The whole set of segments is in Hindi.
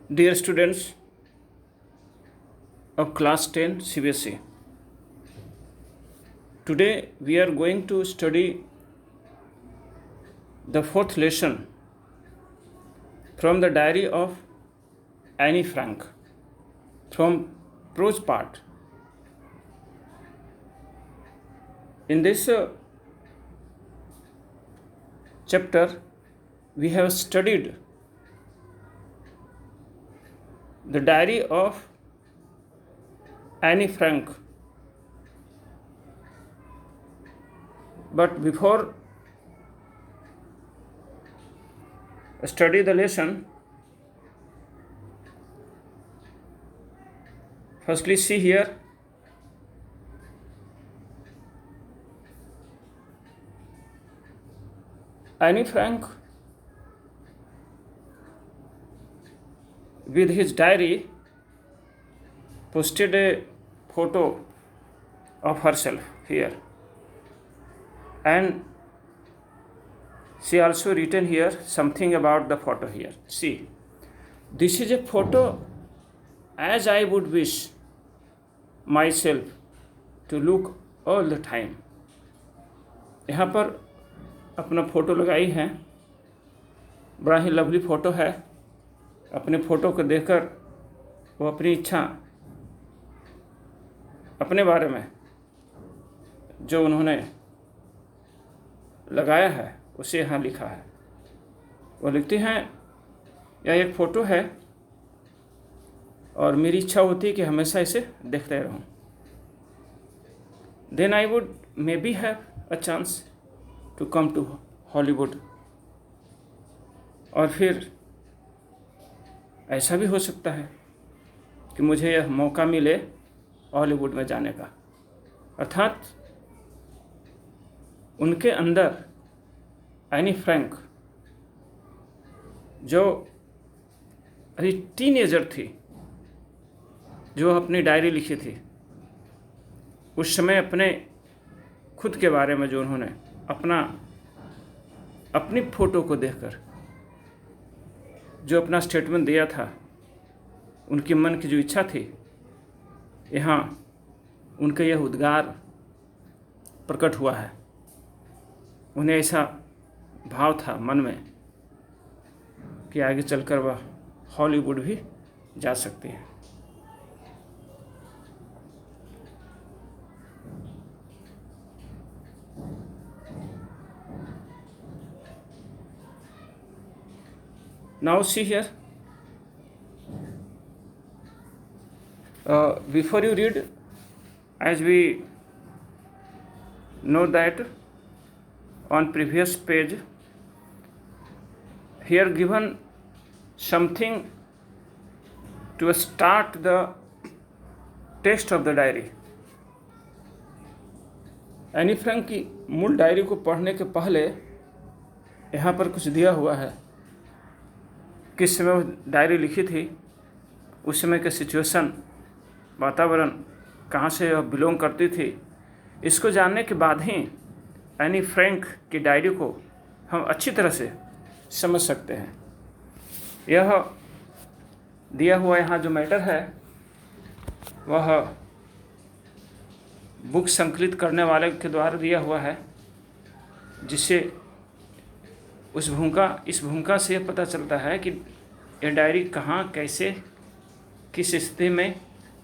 Dear students of class 10 CBSE, today we are going to study the fourth lesson from the diary of Annie Frank from prose part. In this chapter, we have studied the diary of Annie Frank. But before study the lesson, firstly see here Annie Frank with his diary posted a photo of herself here, and she also written here something about the photo here. See, this is a photo as I would wish myself to look all the time. यहाँ पर अपना फ़ोटो लगाई है, बड़ा ही लवली फ़ोटो है। अपने फ़ोटो को देखकर वो अपनी इच्छा, अपने बारे में जो उन्होंने लगाया है उसे यहाँ लिखा है। वो लिखती हैं, यह एक फ़ोटो है और मेरी इच्छा होती है कि हमेशा इसे देखते रहूं। Then I would maybe have a chance to come to Hollywood। और फिर ऐसा भी हो सकता है कि मुझे यह मौका मिले हॉलीवुड में जाने का। अर्थात उनके अंदर एनी फ्रैंक जो अभी टीनेजर थी, जो अपनी डायरी लिखी थी, उस समय अपने खुद के बारे में जो उन्होंने अपनी फ़ोटो को देखकर जो अपना स्टेटमेंट दिया था, उनके मन की जो इच्छा थी, यहाँ उनका यह उद्गार प्रकट हुआ है। उन्हें ऐसा भाव था मन में कि आगे चलकर वह हॉलीवुड भी जा सकती है। Now see here, before you read, as we know that on previous page, here given something to start the text of the diary। Anne Frank की मूल डायरी को पढ़ने के पहले यहाँ पर कुछ दिया हुआ है। किस समय वो डायरी लिखी थी, उस समय का सिचुएशन, वातावरण, कहाँ से वह बिलोंग करती थी, इसको जानने के बाद ही एनी फ्रैंक की डायरी को हम अच्छी तरह से समझ सकते हैं। यह दिया हुआ यहाँ जो मैटर है वह बुक संकलित करने वाले के द्वारा दिया हुआ है, जिससे इस भूमिका से यह पता चलता है कि यह डायरी कहाँ, कैसे, किस स्थिति में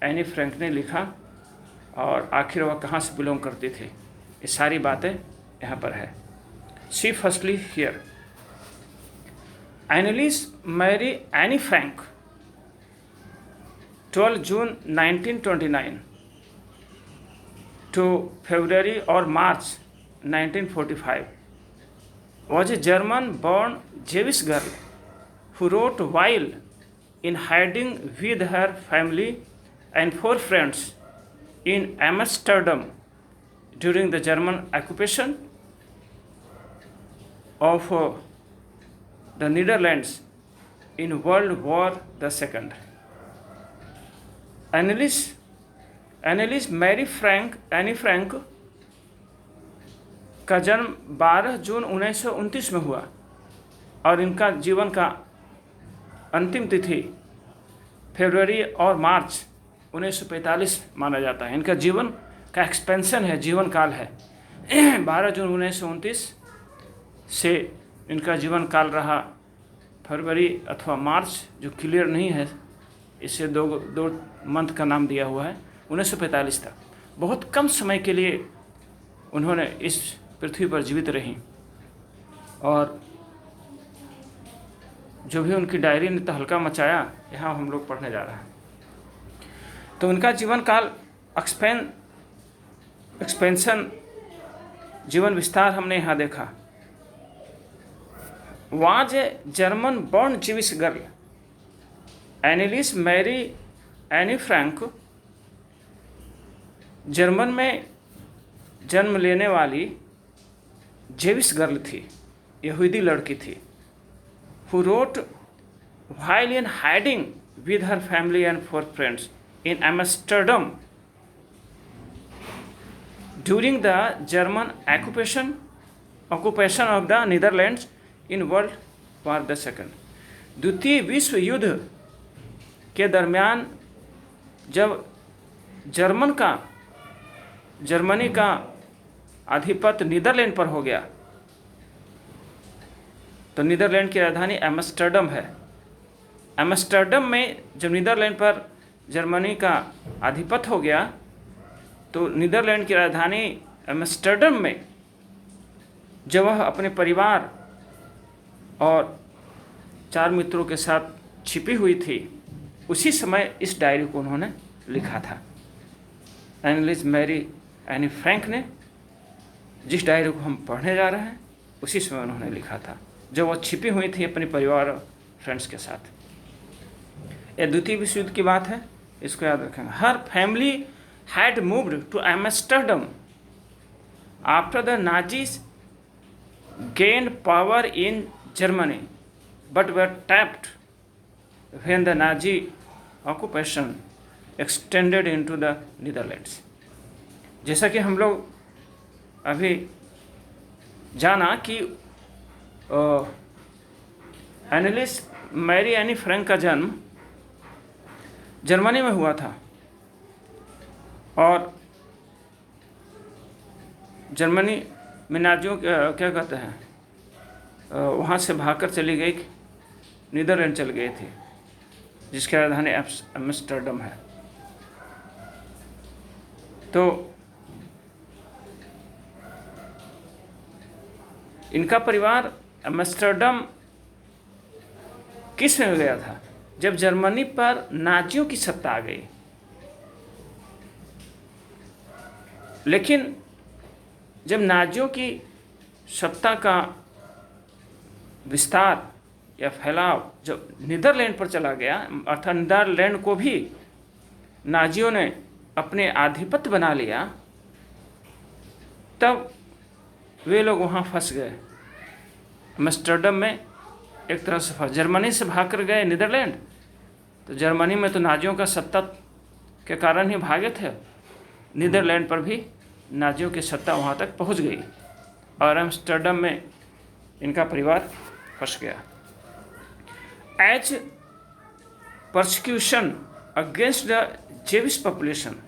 एनी फ्रैंक ने लिखा और आखिर वह कहाँ से बिलोंग करती थी। ये सारी बातें यहाँ पर है। See firstly here, Annelies Marie Anne Frank 12 June 1929 to February or March 1945 was a German-born Jewish girl who wrote while in hiding with her family and 4 friends in Amsterdam during the German occupation of the Netherlands in World War II। Annelies Marie Anne Frank का जन्म 12 जून 1929 में हुआ और इनका जीवन का अंतिम तिथि फरवरी और मार्च 1945 माना जाता है। इनका जीवन का एक्सपेंशन है, जीवन काल है 12 जून 1929 से इनका जीवन काल रहा फरवरी अथवा मार्च, जो क्लियर नहीं है, इसे दो मंथ का नाम दिया हुआ है, 1945 तक। बहुत कम समय के लिए उन्होंने इस पृथ्वी पर जीवित रही और जो भी उनकी डायरी ने तहलका मचाया, यहाँ हम लोग पढ़ने जा रहे हैं। तो उनका जीवन काल एक्सपेंशन, जीवन विस्तार हमने यहाँ देखा। Was a German born Jewish girl Annelies Marie Anne Frank, German में जन्म लेने वाली जेविश गर्ल थी, यहूदी लड़की थी, who wrote while in hiding with her family and 4 friends in Amsterdam during the German occupation of the Netherlands in World War II। द्वितीय विश्व युद्ध के दरमियान जब जर्मनी का आधिपत्य नीदरलैंड पर हो गया, तो नीदरलैंड की राजधानी एम्स्टर्डम है। एम्स्टर्डम में जब नीदरलैंड पर जर्मनी का आधिपत्य हो गया, तो नीदरलैंड की राजधानी एम्स्टर्डम में जब वह अपने परिवार और 4 मित्रों के साथ छिपी हुई थी, उसी समय इस डायरी को उन्होंने लिखा था। एनिलिस मैरी एनी फ्रैंक ने जिस डायरी को हम पढ़ने जा रहे हैं, उसी समय उन्होंने लिखा था, जब वो छिपी हुई थी अपने परिवार और फ्रेंड्स के साथ। यह द्वितीय विश्व युद्ध की बात है, इसको याद रखेंगे। Her family had moved to Amsterdam after the Nazis gained power in Germany but were trapped when the Nazi occupation extended into the Netherlands. जैसा कि हम लोग अभी जाना कि एनिलिस मैरी एनी फ्रैंक का जन्म जर्मनी में हुआ था और जर्मनी में नाजियों क्या कहते हैं, वहाँ से भागकर चली गई, नीदरलैंड चल गई थी, जिसकी राजधानी एम्स्टर्डम है। तो इनका परिवार एम्स्टर्डम किस में गया था? जब जर्मनी पर नाजियों की सत्ता आ गई। लेकिन जब नाजियों की सत्ता का विस्तार या फैलाव जब नीदरलैंड पर चला गया, अर्थात नीदरलैंड को भी नाजियों ने अपने आधिपत्य बना लिया, तब वे लोग वहाँ फंस गए। एम्स्टर्डम में एक तरह से जर्मनी से भाग कर गए नीदरलैंड, तो जर्मनी में तो नाजियों का सत्ता के कारण ही भागे थे, नीदरलैंड पर भी नाजियों की सत्ता वहाँ तक पहुँच गई और एम्स्टर्डम में इनका परिवार फंस गया। As persecution against the Jewish population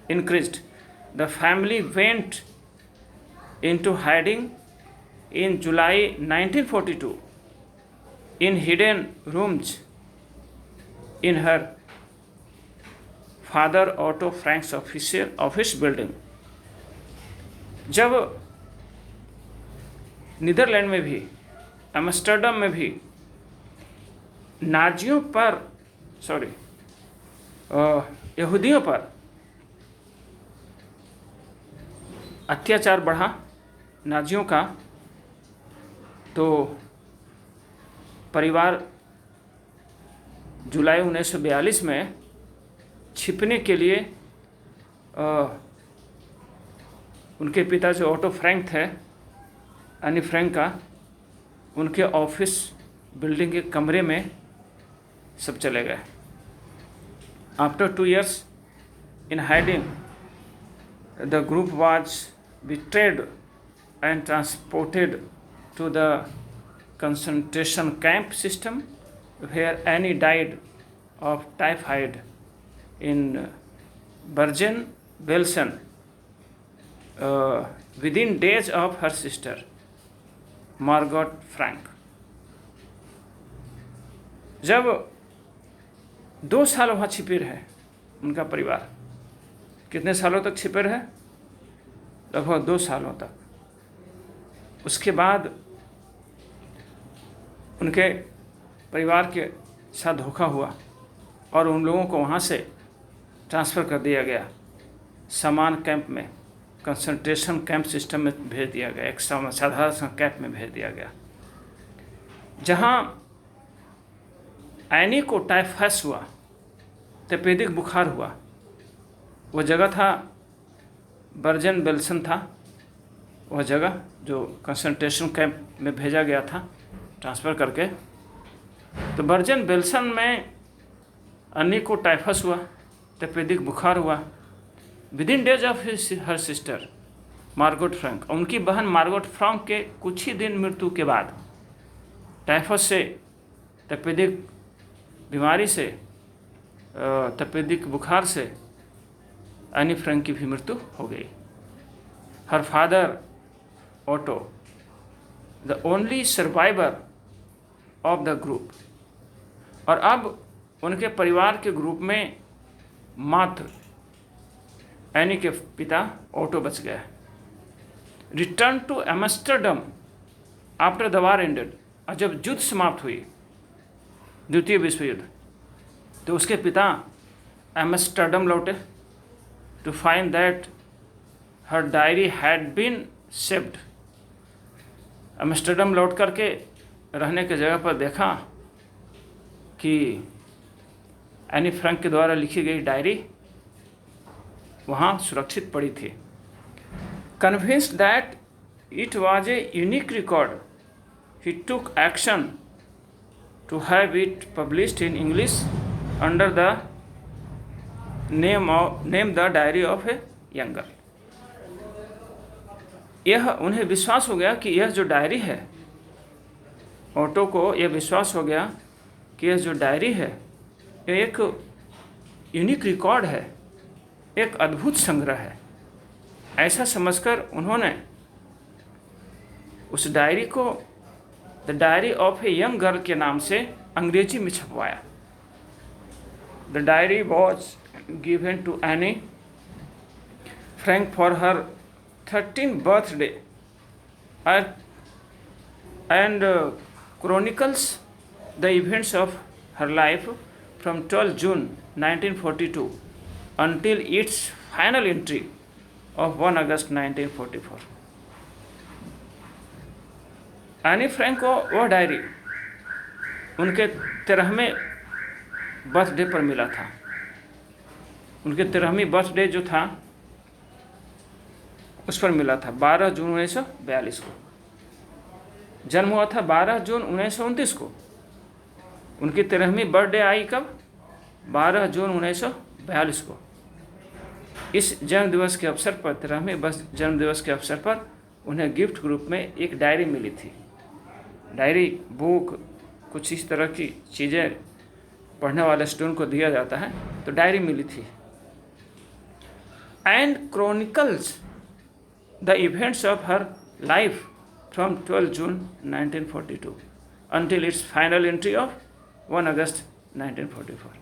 increased, the family went into hiding in July 1942 in hidden rooms in her father Otto Frank's office building। जब नीदरलैंड में भी, एम्स्टर्डम में भी नाजियों पर यहूदियों पर अत्याचार बढ़ा नाजियों का, तो परिवार जुलाई 1942 में छिपने के लिए उनके पिता जो ऑटो फ्रैंक थे, एनी फ्रैंक का, उनके ऑफिस बिल्डिंग के कमरे में सब चले गए। After 2 years in hiding, the group was betrayed and transported to the concentration camp system, where Annie died of typhoid in Bergen-Belsen within days of her sister Margot Frank. जब 2 साल वहाँ छिपे रहे उनका परिवार, कितने सालों तक छिपे रहे? लगभग 2 सालों तक। उसके बाद उनके परिवार के साथ धोखा हुआ और उन लोगों को वहाँ से ट्रांसफ़र कर दिया गया, समान कैंप में, कंसंट्रेशन कैंप सिस्टम में भेज दिया गया, एक साधारण कैंप में भेज दिया गया, जहाँ एनी को टाइफाइड हुआ, तपेदिक बुखार हुआ। वो जगह था बर्जन-बेल्सन था, वह जगह जो कंसंट्रेशन कैंप में भेजा गया था ट्रांसफ़र करके। तो बर्जन-बेल्सन में अन्नी को टाइफस हुआ, तपेदिक बुखार हुआ। Within days of her sister Margot Frank, उनकी बहन मार्गोट फ्रैंक के कुछ ही दिन मृत्यु के बाद टाइफस से, तपेदिक बीमारी से, तपेदिक बुखार से एनी फ्रैंक की भी मृत्यु हो गई। Her father auto, the only survivor of the group, और अब उनके परिवार के ग्रुप में मात्र एनी के पिता ऑटो बच गए। Return to Amsterdam after the war ended, और जब युद्ध समाप्त हुई, द्वितीय विश्व युद्ध, तो उसके पिता एम्स्टर्डम लौटे to find that her diary had been saved. Amsterdam लौट करके रहने की जगह पर देखा कि एनी फ्रैंक के द्वारा लिखी गई डायरी वहाँ सुरक्षित पड़ी थी। Convinced that it was a unique record, he took action to have it published in English under the name the diary of a young girl. यह उन्हें विश्वास हो गया कि यह जो डायरी है, ऑटो को यह विश्वास हो गया कि यह जो डायरी है यह एक यूनिक रिकॉर्ड है, एक अद्भुत संग्रह है। ऐसा समझकर उन्होंने उस डायरी को the diary of a young girl के नाम से अंग्रेजी में छपवाया। The diary was given to Anne Frank for her 13th birthday and chronicles the events of her life from 12 June 1942 until its final entry of 1 August 1944. Anne Frank को वह डायरी उनके 13वें बर्थडे पर मिला था। उनके 13वीं बर्थडे जो था उस पर मिला था 12 जून 1942 को। जन्म हुआ था 12 जून 1929 को। उनकी 13वीं बर्थडे आई कब? 12 जून 1942 को। इस जन्मदिवस के अवसर पर, 13वें जन्मदिवस के अवसर पर उन्हें गिफ्ट ग्रुप में एक डायरी मिली थी। डायरी, बुक, कुछ इस तरह की चीज़ें पढ़ने वाले स्टूडेंट को दिया जाता है, तो डायरी मिली थी। And chronicles the events of her life from 12 June 1942 until its final entry of 1 अगस्त 1944।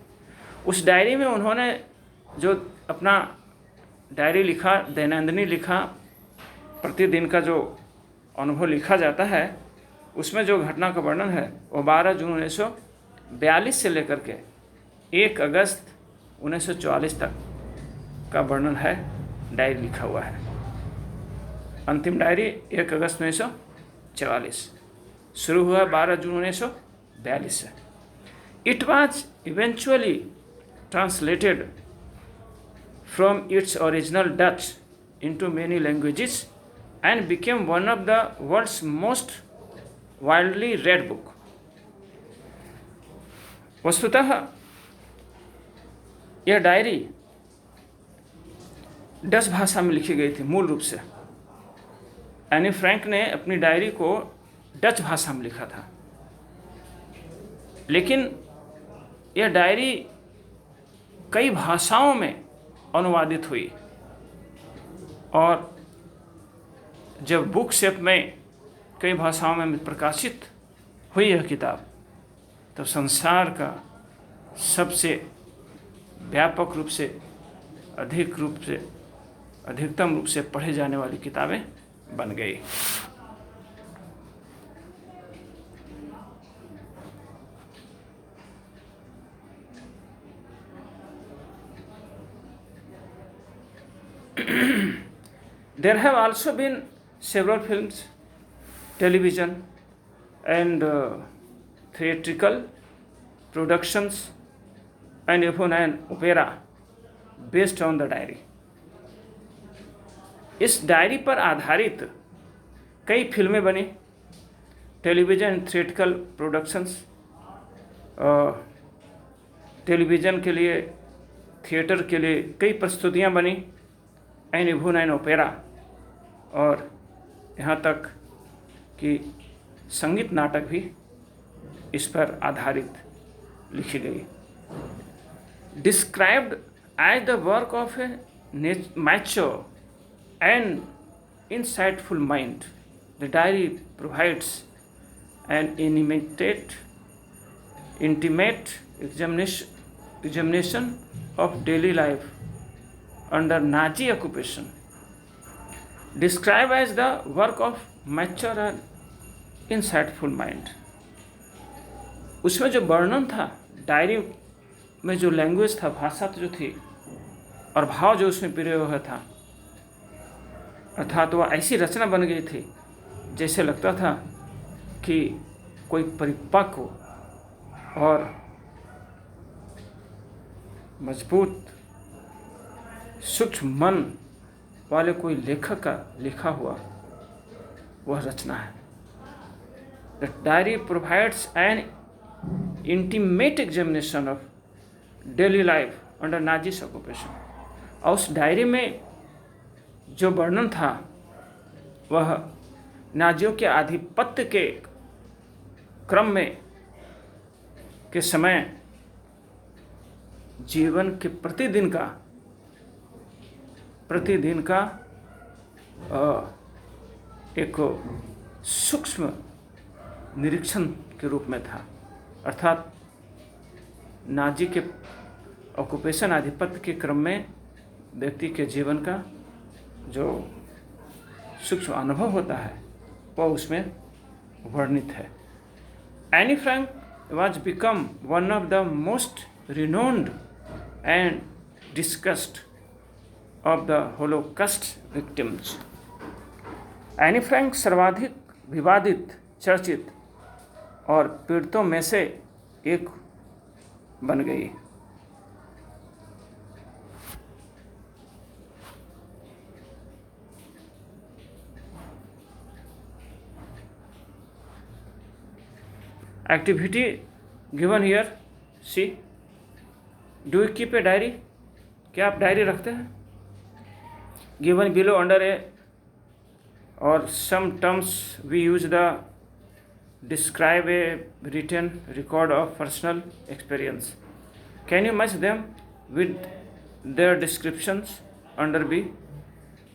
उस डायरी में उन्होंने जो अपना डायरी लिखा, दैनंदिनी लिखा, प्रतिदिन का जो अनुभव लिखा जाता है, उसमें जो घटना का वर्णन है वो 12 जून 1942 से लेकर के 1 अगस्त 1944 तक का वर्णन है, डायरी लिखा हुआ है। अंतिम डायरी 1 अगस्त 1944, शुरू हुआ 12 जून 1942 से। It was eventually translated from its original Dutch into many languages and became one of the world's most widely read book। वस्तुतः यह डायरी डच भाषा में लिखी गई थी मूल रूप से। एनी फ्रैंक ने अपनी डायरी को डच भाषा में लिखा था, लेकिन यह डायरी कई भाषाओं में अनुवादित हुई और जब बुक शेप में कई भाषाओं में प्रकाशित हुई यह किताब, तो संसार का सबसे व्यापक रूप से अधिकतम रूप से पढ़े जाने वाली किताबें बन गई। There have also been several films, television, and theatrical productions, and even an opera based on the diary. इस डायरी पर आधारित कई फिल्में बनी, टेलीविज़न थिएट्रिकल प्रोडक्शंस, टेलीविज़न के लिए, थिएटर के लिए कई प्रस्तुतियां बनी, एन इवन एन ओपेरा, और यहाँ तक कि संगीत नाटक भी इस पर आधारित लिखी गई। Described as the work of a mature and insightful mind, the diary provides an intimate examination of daily life under Nazi occupation. Described as the work of mature and insightful mind. उसमें जो वर्णन था, डायरी में जो लैंग्वेज था, भाषा जो थी और भाव जो उसमें प्रयोग था, अर्थात वह ऐसी रचना बन गई थी जैसे लगता था कि कोई परिपक्व और मजबूत सूक्ष्म मन वाले कोई लेखक का लिखा हुआ वह रचना है। The diary provides N intimate examination of daily life under Nazi occupation. और उस डायरी में जो वर्णन था वह नाजियों के आधिपत्य के क्रम में के समय जीवन के प्रतिदिन का एक सूक्ष्म निरीक्षण के रूप में था। अर्थात नाजी के ऑक्यूपेशन आधिपत्य के क्रम में व्यक्ति के जीवन का जो सूक्ष्म अनुभव होता है वह उसमें वर्णित है। Anne Frank was become one of the most renowned and discussed of the Holocaust victims. Anne Frank सर्वाधिक विवादित, चर्चित और पीड़ितों में से एक बन गई। Activity given here, see, do you keep a diary? क्या आप डायरी रखते हैं? Given below under a or some terms we use the describe a written record of personal experience. Can you match them with their descriptions under B?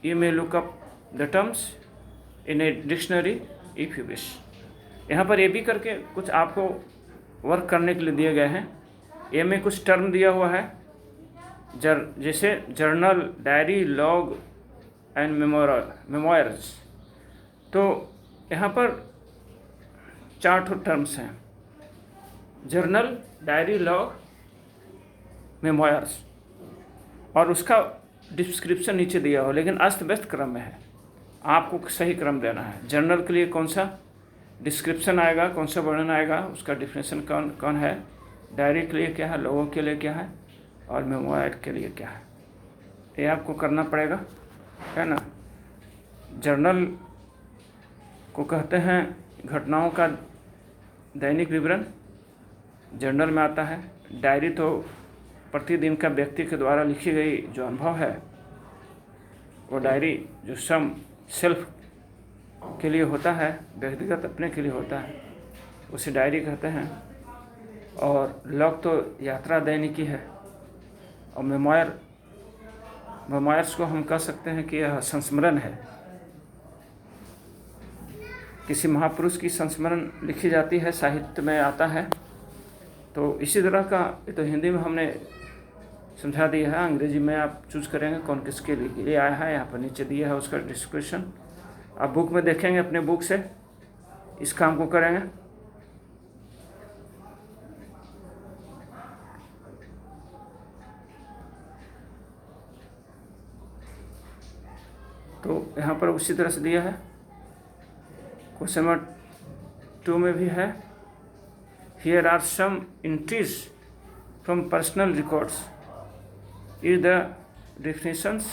You may look up the terms in a dictionary if you wish. यहाँ पर ए बी करके कुछ आपको वर्क करने के लिए दिए गए हैं। ए में कुछ टर्म दिया हुआ है, जैसे journal, diary, log and memoirs. तो यहाँ पर 4 टर्म्स हैं, जर्नल, डायरी, लॉग, मेमोयर्स, और उसका डिस्क्रिप्शन नीचे दिया हो, लेकिन अस्त व्यस्त क्रम में है। आपको सही क्रम देना है। जर्नल के लिए कौन सा डिस्क्रिप्शन आएगा, कौन सा वर्णन आएगा, उसका डिफिनेशन कौन है, डायरी के लिए क्या है, लोगों के लिए क्या है, और मेमोयर के लिए क्या है, ये आपको करना पड़ेगा, है ना। जर्नल को कहते हैं घटनाओं का दैनिक विवरण, जर्नल में आता है। डायरी तो प्रतिदिन का व्यक्ति के द्वारा लिखी गई जो अनुभव है, वो डायरी जो सेल्फ के लिए होता है, व्यक्तिगत अपने के लिए होता है, उसे डायरी कहते हैं। और लॉग तो यात्रा दैनिकी है, और मेमोयर्स को हम कह सकते हैं कि यह संस्मरण है। किसी महापुरुष की संस्मरण लिखी जाती है, साहित्य में आता है। तो इसी तरह का ये तो हिंदी में हमने समझा दिया है, अंग्रेजी में आप चूज करेंगे कौन किसके लिए आया है। यहाँ पर नीचे दिया है उसका डिस्क्रिप्शन, आप बुक में देखेंगे, अपने बुक से इस काम को करेंगे। तो यहाँ पर उसी तरह से दिया है। क्वेश्चन नंबर 2 में भी है, here are some entries from personal records, is the definitions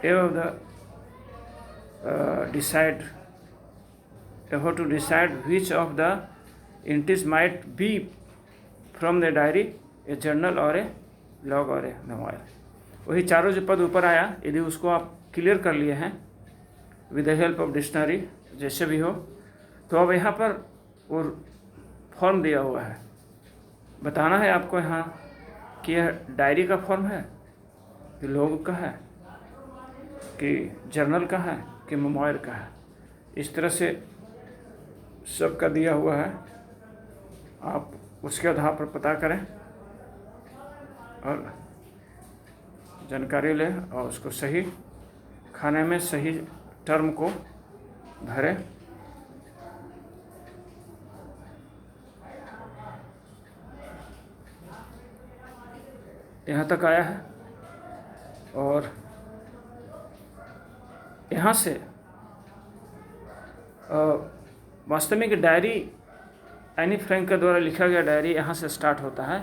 of the have to decide which of the entries might be from the diary, a journal or a log or a memoir। वही चारों जो पद ऊपर आया, यदि उसको आप क्लियर कर लिए हैं with the help of dictionary, जैसे भी हो, तो अब यहाँ पर वो फॉर्म दिया हुआ है। बताना है आपको यहाँ कि यह डायरी का फॉर्म है कि लॉग का है कि जर्नल का है कि मेमोयर का है। इस तरह से सबका दिया हुआ है, आप उसके आधार पर पता करें और जानकारी लें और उसको सही खाने में सही टर्म को भरें। यहाँ तक आया है और यहाँ से वास्तव में कि डायरी एनी फ्रैंक के द्वारा लिखा गया डायरी यहाँ से स्टार्ट होता है।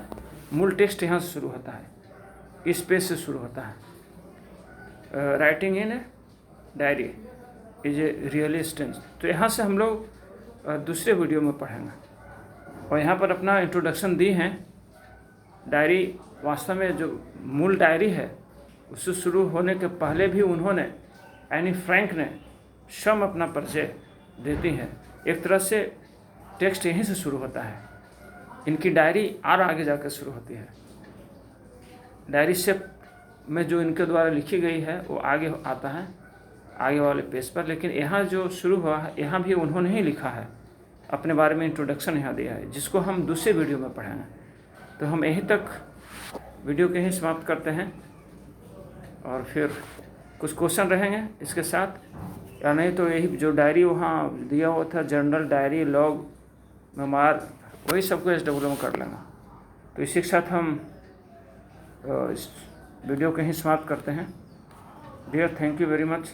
मूल टेक्स्ट यहाँ से शुरू होता है, इस पेज से शुरू होता है। Writing in a diary is a really strange. तो यहाँ से हम लोग दूसरे वीडियो में पढ़ेंगे, और यहाँ पर अपना इंट्रोडक्शन दी हैं। डायरी वास्तव में जो मूल डायरी है उससे शुरू होने के पहले भी उन्होंने, एनी फ्रैंक ने स्वयं अपना परिचय देती हैं। एक तरह से टेक्स्ट यहीं से शुरू होता है, इनकी डायरी और आगे जाकर शुरू होती है। डायरी से में जो इनके द्वारा लिखी गई है वो आगे आता है आगे वाले पेज पर, लेकिन यहाँ जो शुरू हुआ है यहाँ भी उन्होंने ही लिखा है, अपने बारे में इंट्रोडक्शन यहाँ दिया है, जिसको हम दूसरे वीडियो में पढ़ेंगे। तो हम यहीं तक वीडियो के ही समाप्त करते हैं, और फिर कुछ क्वेश्चन रहेंगे इसके साथ, या नहीं तो यही जो डायरी वहाँ दिया हुआ था, जर्नल, डायरी, लॉग, मेमोयर, वही सबको SW में कर लेंगे। तो इसी के साथ हम इस वीडियो के ही समाप्त करते हैं। Dear, thank you very much.